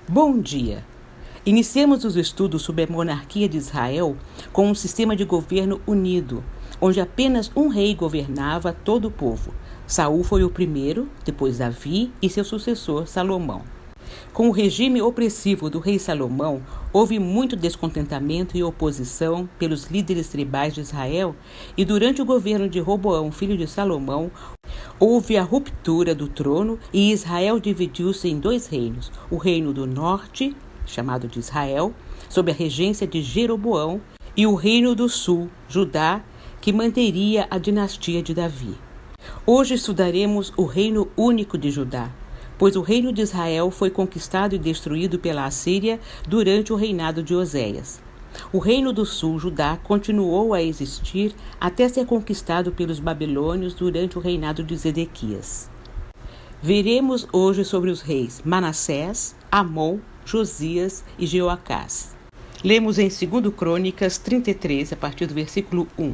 Bom dia! Iniciamos os estudos sobre a monarquia de Israel com um sistema de governo unido, onde apenas um rei governava todo o povo. Saul foi o primeiro, depois Davi e seu sucessor Salomão. Com o regime opressivo do rei Salomão, houve muito descontentamento e oposição pelos líderes tribais de Israel, e durante o governo de Roboão, filho de Salomão, houve a ruptura do trono e Israel dividiu-se em dois reinos: o reino do norte, chamado de Israel, sob a regência de Jeroboão, e o reino do sul, Judá, que manteria a dinastia de Davi. Hoje estudaremos o reino único de Judá, pois o reino de Israel foi conquistado e destruído pela Assíria durante o reinado de Oséias. O reino do sul, Judá, continuou a existir até ser conquistado pelos babilônios durante o reinado de Zedequias. Veremos hoje sobre os reis Manassés, Amon, Josias e Jeoacás. Lemos em 2 Crônicas 33, a partir do versículo 1.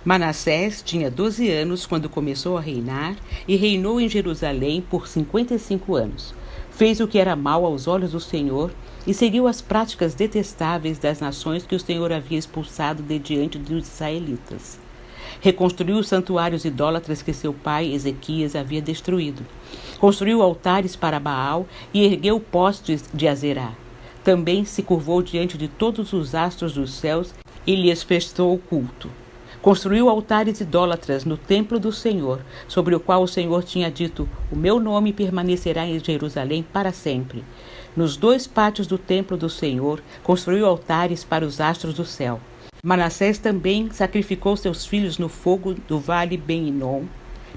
Manassés tinha 12 anos quando começou a reinar e reinou em Jerusalém por 55 anos. Fez o que era mal aos olhos do Senhor e seguiu as práticas detestáveis das nações que o Senhor havia expulsado de diante dos israelitas. Reconstruiu os santuários idólatras que seu pai Ezequias havia destruído. Construiu altares para Baal e ergueu postes de Azerá. Também se curvou diante de todos os astros dos céus e lhes prestou culto. Construiu altares idólatras no templo do Senhor, sobre o qual o Senhor tinha dito: o meu nome permanecerá em Jerusalém para sempre. Nos dois pátios do templo do Senhor, construiu altares para os astros do céu. Manassés também sacrificou seus filhos no fogo do vale Ben-Hinom,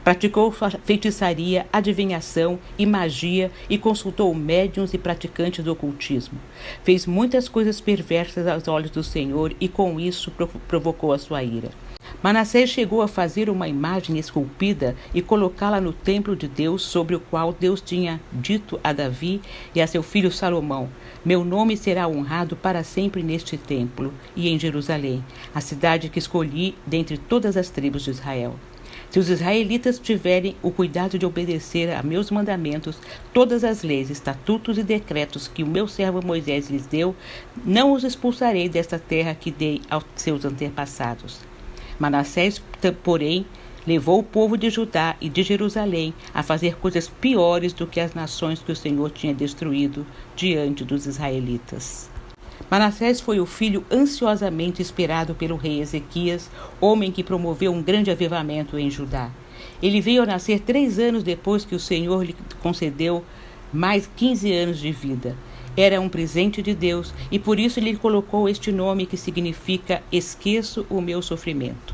praticou feitiçaria, adivinhação e magia e consultou médiuns e praticantes do ocultismo. Fez muitas coisas perversas aos olhos do Senhor e com isso provocou a sua ira. Manassés chegou a fazer uma imagem esculpida e colocá-la no templo de Deus, sobre o qual Deus tinha dito a Davi e a seu filho Salomão: meu nome será honrado para sempre neste templo e em Jerusalém, a cidade que escolhi dentre todas as tribos de Israel. Se os israelitas tiverem o cuidado de obedecer a meus mandamentos, todas as leis, estatutos e decretos que o meu servo Moisés lhes deu, não os expulsarei desta terra que dei aos seus antepassados. Manassés, porém, levou o povo de Judá e de Jerusalém a fazer coisas piores do que as nações que o Senhor tinha destruído diante dos israelitas. Manassés foi o filho ansiosamente esperado pelo rei Ezequias, homem que promoveu um grande avivamento em Judá. Ele veio a nascer 3 anos depois que o Senhor lhe concedeu mais 15 anos de vida. Era um presente de Deus e por isso ele colocou este nome que significa esqueço o meu sofrimento.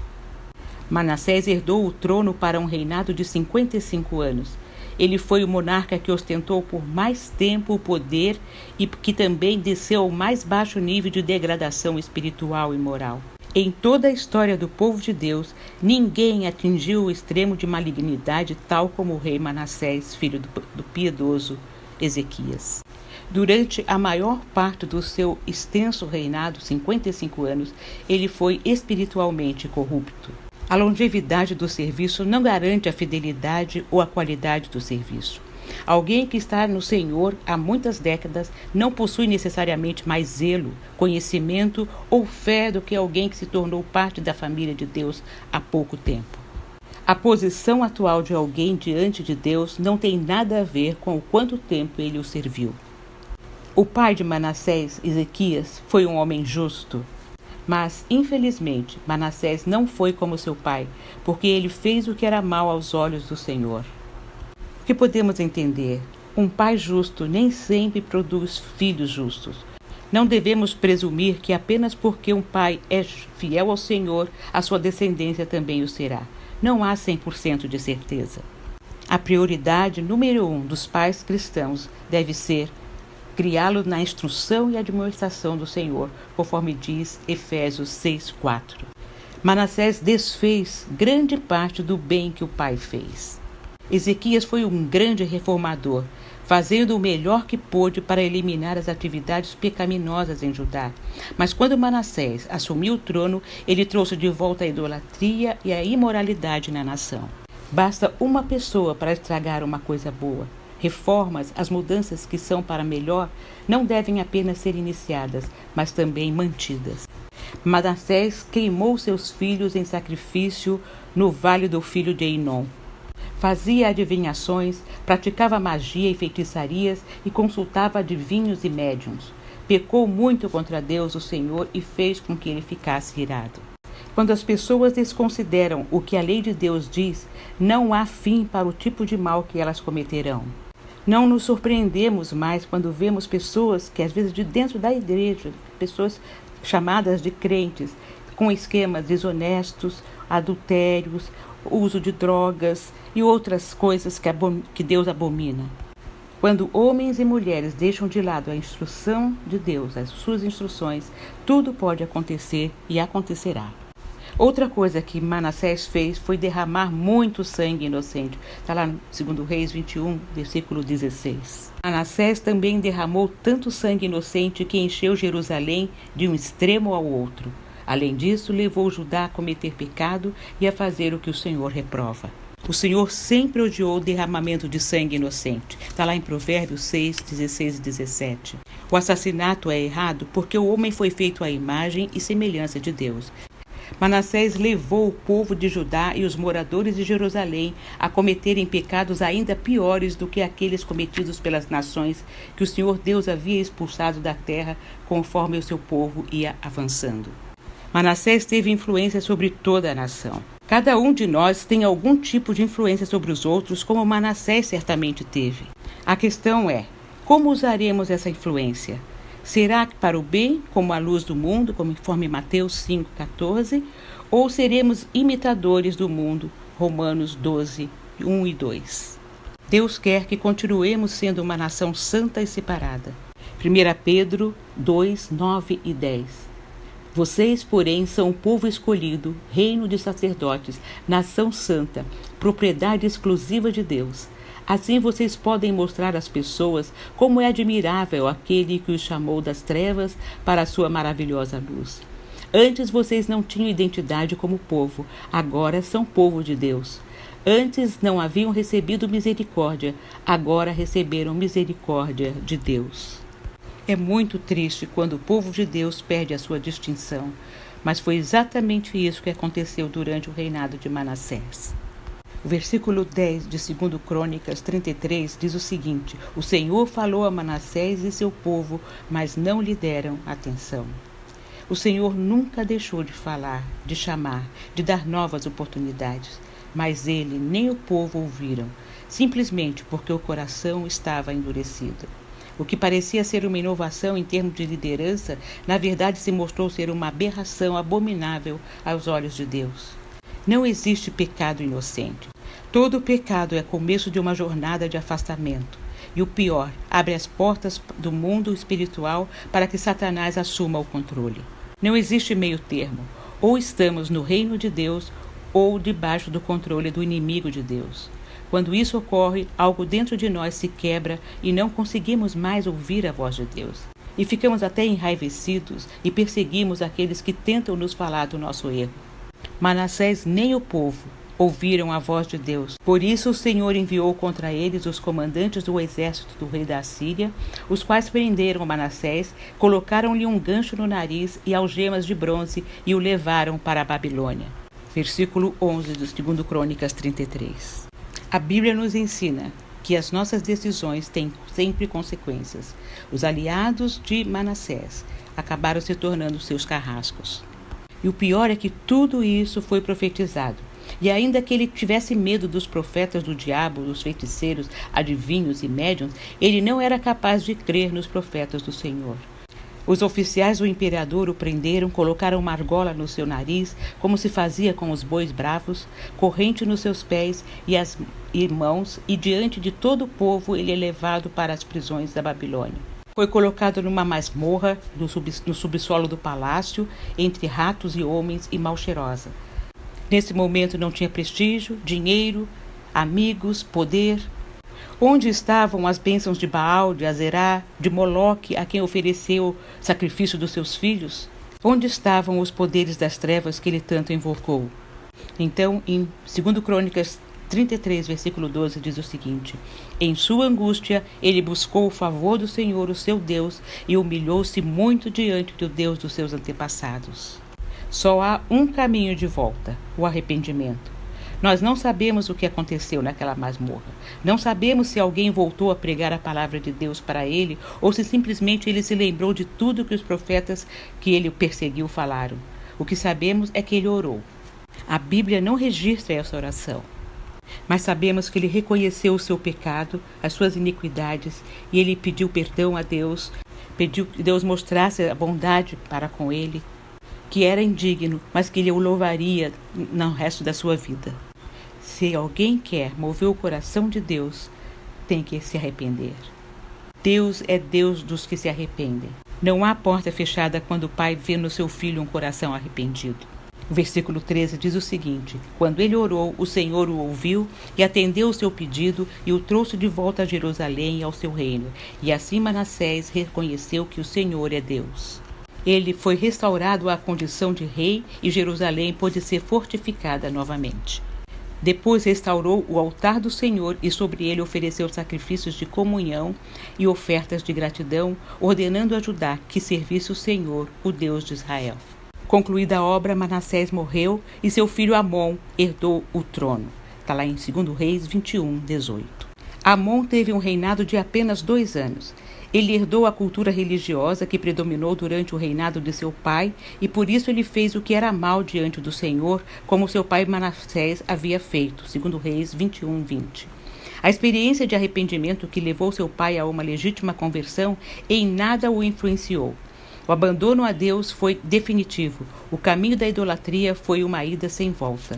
Manassés herdou o trono para um reinado de 55 anos. Ele foi o monarca que ostentou por mais tempo o poder e que também desceu ao mais baixo nível de degradação espiritual e moral. Em toda a história do povo de Deus, ninguém atingiu o extremo de malignidade tal como o rei Manassés, filho do piedoso Ezequias. Durante a maior parte do seu extenso reinado, 55 anos, ele foi espiritualmente corrupto. A longevidade do serviço não garante a fidelidade ou a qualidade do serviço. Alguém que está no Senhor há muitas décadas não possui necessariamente mais zelo, conhecimento ou fé do que alguém que se tornou parte da família de Deus há pouco tempo. A posição atual de alguém diante de Deus não tem nada a ver com o quanto tempo ele o serviu. O pai de Manassés, Ezequias, foi um homem justo. Mas, infelizmente, Manassés não foi como seu pai, porque ele fez o que era mal aos olhos do Senhor. O que podemos entender? Um pai justo nem sempre produz filhos justos. Não devemos presumir que apenas porque um pai é fiel ao Senhor, a sua descendência também o será. Não há 100% de certeza. A prioridade número 1 dos pais cristãos deve ser criá-lo na instrução e administração do Senhor, conforme diz Efésios 6:4. Manassés desfez grande parte do bem que o pai fez. Ezequias foi um grande reformador, fazendo o melhor que pôde para eliminar as atividades pecaminosas em Judá. Mas quando Manassés assumiu o trono, ele trouxe de volta a idolatria e a imoralidade na nação. Basta uma pessoa para estragar uma coisa boa. reformas, as mudanças que são para melhor, não devem apenas ser iniciadas, mas também mantidas. Manassés queimou seus filhos em sacrifício no vale do filho de Enom. Fazia adivinhações, praticava magia e feitiçarias e consultava adivinhos e médiuns. Pecou muito contra Deus, o Senhor, e fez com que ele ficasse irado. Quando as pessoas desconsideram o que a lei de Deus diz, não há fim para o tipo de mal que elas cometerão. Não nos surpreendemos mais quando vemos pessoas que, às vezes, de dentro da igreja, pessoas chamadas de crentes, com esquemas desonestos, adultérios, uso de drogas e outras coisas que Deus abomina. Quando homens e mulheres deixam de lado a instrução de Deus, as suas instruções, tudo pode acontecer e acontecerá. Outra coisa que Manassés fez foi derramar muito sangue inocente. Está lá no 2 Reis 21, versículo 16. Manassés também derramou tanto sangue inocente que encheu Jerusalém de um extremo ao outro. Além disso, levou Judá a cometer pecado e a fazer o que o Senhor reprova. O Senhor sempre odiou o derramamento de sangue inocente. Está lá em Provérbios 6, 16 e 17. O assassinato é errado porque o homem foi feito à imagem e semelhança de Deus. Manassés levou o povo de Judá e os moradores de Jerusalém a cometerem pecados ainda piores do que aqueles cometidos pelas nações que o Senhor Deus havia expulsado da terra conforme o seu povo ia avançando. Manassés teve influência sobre toda a nação. Cada um de nós tem algum tipo de influência sobre os outros, como Manassés certamente teve. A questão é, como usaremos essa influência? Será que para o bem, como a luz do mundo, conforme Mateus 5,14, ou seremos imitadores do mundo, Romanos 12, 1 e 2? Deus quer que continuemos sendo uma nação santa e separada. 1 Pedro 2, 9 e 10. Vocês, porém, são um povo escolhido, reino de sacerdotes, nação santa, propriedade exclusiva de Deus. Assim vocês podem mostrar às pessoas como é admirável aquele que os chamou das trevas para a sua maravilhosa luz. Antes vocês não tinham identidade como povo, agora são povo de Deus. Antes não haviam recebido misericórdia, agora receberam misericórdia de Deus. É muito triste quando o povo de Deus perde a sua distinção, mas foi exatamente isso que aconteceu durante o reinado de Manassés. O versículo 10 de 2 Crônicas 33 diz o seguinte: O Senhor falou a Manassés e seu povo, mas não lhe deram atenção. O Senhor nunca deixou de falar, de chamar, de dar novas oportunidades, mas ele nem o povo ouviram, simplesmente porque o coração estava endurecido. O que parecia ser uma inovação em termos de liderança, na verdade se mostrou ser uma aberração abominável aos olhos de Deus. Não existe pecado inocente. Todo pecado é começo de uma jornada de afastamento. E o pior, abre as portas do mundo espiritual para que Satanás assuma o controle. Não existe meio termo. Ou estamos no reino de Deus, ou debaixo do controle do inimigo de Deus. Quando isso ocorre, algo dentro de nós se quebra e não conseguimos mais ouvir a voz de Deus. E ficamos até enraivecidos e perseguimos aqueles que tentam nos falar do nosso erro. Manassés nem o povo ouviram a voz de Deus. Por isso o Senhor enviou contra eles os comandantes do exército do rei da Assíria, os quais prenderam Manassés, colocaram-lhe um gancho no nariz e algemas de bronze e o levaram para a Babilônia. Versículo 11 de 2 Crônicas 33. A Bíblia nos ensina que as nossas decisões têm sempre consequências. Os aliados de Manassés acabaram se tornando seus carrascos. E o pior é que tudo isso foi profetizado. E ainda que ele tivesse medo dos profetas do diabo, dos feiticeiros, adivinhos e médiuns, ele não era capaz de crer nos profetas do Senhor. Os oficiais do imperador o prenderam, colocaram uma argola no seu nariz, como se fazia com os bois bravos, corrente nos seus pés e mãos, e diante de todo o povo ele é levado para as prisões da Babilônia. Foi colocado numa masmorra no subsolo do palácio, entre ratos e homens e mal cheirosa. Nesse momento não tinha prestígio, dinheiro, amigos, poder. Onde estavam as bênçãos de Baal, de Azerá, de Moloque, a quem ofereceu sacrifício dos seus filhos? Onde estavam os poderes das trevas que ele tanto invocou? Então, em 2 Crônicas 33, versículo 12, diz o seguinte: Em sua angústia, ele buscou o favor do Senhor, o seu Deus, e humilhou-se muito diante do Deus dos seus antepassados. Só há um caminho de volta: o arrependimento. Nós não sabemos o que aconteceu naquela masmorra. Não sabemos se alguém voltou a pregar a palavra de Deus para ele ou se simplesmente ele se lembrou de tudo que os profetas que ele perseguiu falaram. O que sabemos é que ele orou. A Bíblia não registra essa oração, mas sabemos que ele reconheceu o seu pecado, as suas iniquidades, e ele pediu perdão a Deus, pediu que Deus mostrasse a bondade para com ele, que era indigno, mas que ele o louvaria no resto da sua vida. Se alguém quer mover o coração de Deus, tem que se arrepender. Deus é Deus dos que se arrependem. Não há porta fechada quando o pai vê no seu filho um coração arrependido. O versículo 13 diz o seguinte: Quando ele orou, o Senhor o ouviu e atendeu o seu pedido e o trouxe de volta a Jerusalém e ao seu reino. E assim Manassés reconheceu que o Senhor é Deus. Ele foi restaurado à condição de rei e Jerusalém pôde ser fortificada novamente. Depois restaurou o altar do Senhor e sobre ele ofereceu sacrifícios de comunhão e ofertas de gratidão, ordenando a Judá que servisse o Senhor, o Deus de Israel. Concluída a obra, Manassés morreu e seu filho Amon herdou o trono. Está lá em 2 Reis 21, 18. Amon teve um reinado de apenas 2 anos. Ele herdou a cultura religiosa que predominou durante o reinado de seu pai e por isso ele fez o que era mal diante do Senhor, como seu pai Manassés havia feito. 2 Reis 21, 20. A experiência de arrependimento que levou seu pai a uma legítima conversão em nada o influenciou. O abandono a Deus foi definitivo. O caminho da idolatria foi uma ida sem volta.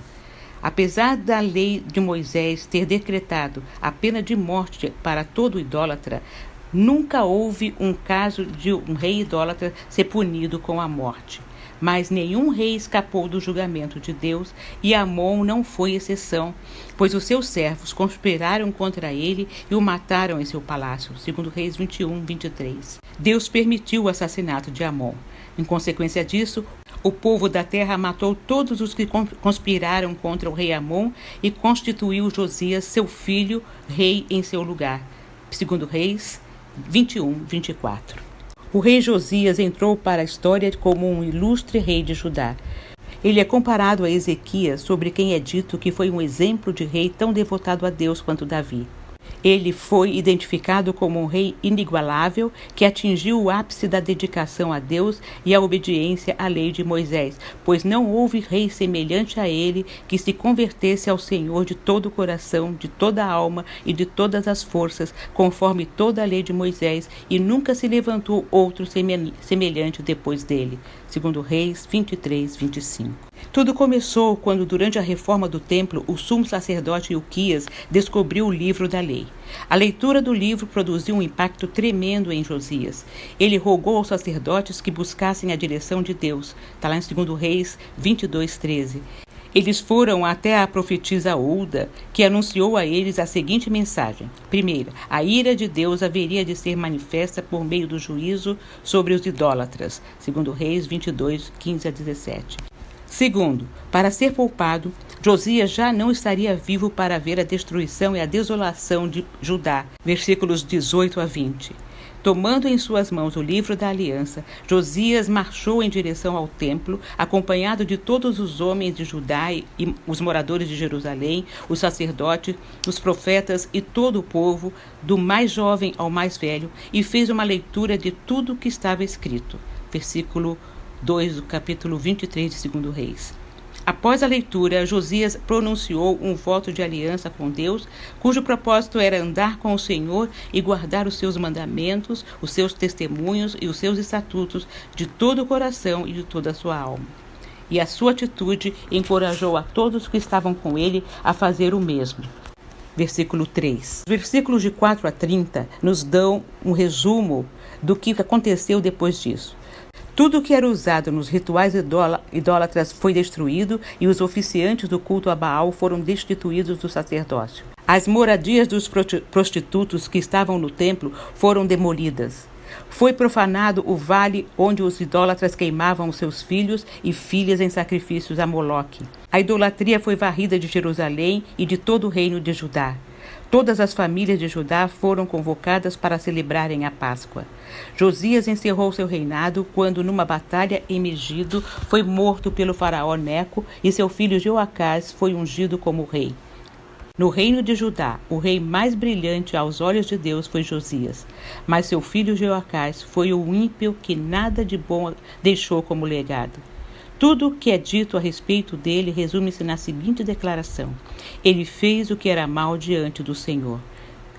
Apesar da lei de Moisés ter decretado a pena de morte para todo idólatra, nunca houve um caso de um rei idólatra ser punido com a morte. Mas nenhum rei escapou do julgamento de Deus e Amon não foi exceção, pois os seus servos conspiraram contra ele e o mataram em seu palácio. 2 Reis 21, 23. Deus permitiu o assassinato de Amon. Em consequência disso, o povo da terra matou todos os que conspiraram contra o rei Amon e constituiu Josias, seu filho, rei em seu lugar. 2 Reis 21, 24. O rei Josias entrou para a história como um ilustre rei de Judá. Ele é comparado a Ezequias, sobre quem é dito que foi um exemplo de rei tão devotado a Deus quanto Davi. Ele foi identificado como um rei inigualável que atingiu o ápice da dedicação a Deus e a obediência à lei de Moisés, pois não houve rei semelhante a ele que se convertesse ao Senhor de todo o coração, de toda a alma e de todas as forças, conforme toda a lei de Moisés, e nunca se levantou outro semelhante depois dele. 2 Reis 23, 25. Tudo começou quando, durante a reforma do templo, o sumo sacerdote Ilquias descobriu o livro da lei. A leitura do livro produziu um impacto tremendo em Josias. Ele rogou aos sacerdotes que buscassem a direção de Deus. Está lá em 2 Reis 22, 13. Eles foram até a profetisa Hulda, que anunciou a eles a seguinte mensagem. Primeira, a ira de Deus haveria de ser manifesta por meio do juízo sobre os idólatras. 2 Reis 22, 15 a 17. Segundo, para ser poupado, Josias já não estaria vivo para ver a destruição e a desolação de Judá. Versículos 18 a 20. Tomando em suas mãos o livro da aliança, Josias marchou em direção ao templo, acompanhado de todos os homens de Judá e os moradores de Jerusalém, os sacerdotes, os profetas e todo o povo, do mais jovem ao mais velho, e fez uma leitura de tudo o que estava escrito. Versículo 2 do capítulo 23 de 2 Reis. Após a leitura, Josias pronunciou um voto de aliança com Deus, cujo propósito era andar com o Senhor e guardar os seus mandamentos, os seus testemunhos e os seus estatutos de todo o coração e de toda a sua alma. E a sua atitude encorajou a todos que estavam com ele a fazer o mesmo. Versículo 3. Versículos de 4 a 30 nos dão um resumo do que aconteceu depois disso. Tudo o que era usado nos rituais idólatras foi destruído e os oficiantes do culto a Baal foram destituídos do sacerdócio. As moradias dos prostitutos que estavam no templo foram demolidas. Foi profanado o vale onde os idólatras queimavam os seus filhos e filhas em sacrifícios a Moloque. A idolatria foi varrida de Jerusalém e de todo o reino de Judá. Todas as famílias de Judá foram convocadas para celebrarem a Páscoa. Josias encerrou seu reinado quando, numa batalha em Megido, foi morto pelo faraó Neco e seu filho Jeoacás foi ungido como rei. No reino de Judá, o rei mais brilhante aos olhos de Deus foi Josias, mas seu filho Jeoacás foi o ímpio que nada de bom deixou como legado. Tudo que é dito a respeito dele resume-se na seguinte declaração: ele fez o que era mal diante do Senhor.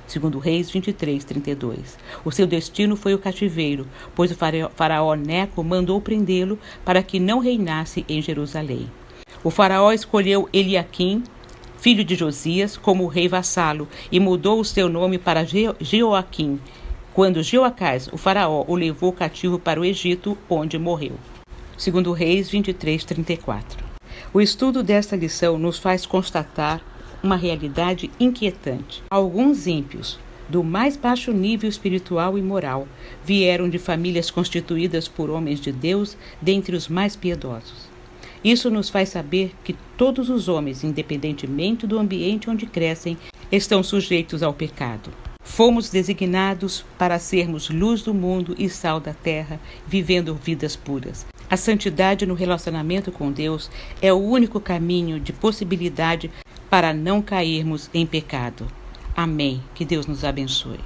Segundo Reis 23:32. O seu destino foi o cativeiro, pois o faraó Neco mandou prendê-lo para que não reinasse em Jerusalém. O faraó escolheu Eliaquim, filho de Josias, como rei vassalo e mudou o seu nome para Jeoaquim, quando Jeoacás, o faraó, o levou cativo para o Egito, onde morreu. Segundo Reis 23:34. O estudo desta lição nos faz constatar uma realidade inquietante. Alguns ímpios, do mais baixo nível espiritual e moral, vieram de famílias constituídas por homens de Deus, dentre os mais piedosos. Isso nos faz saber que todos os homens, independentemente do ambiente onde crescem, estão sujeitos ao pecado. Fomos designados para sermos luz do mundo e sal da terra, vivendo vidas puras. A santidade no relacionamento com Deus é o único caminho de possibilidade para não cairmos em pecado. Amém. Que Deus nos abençoe.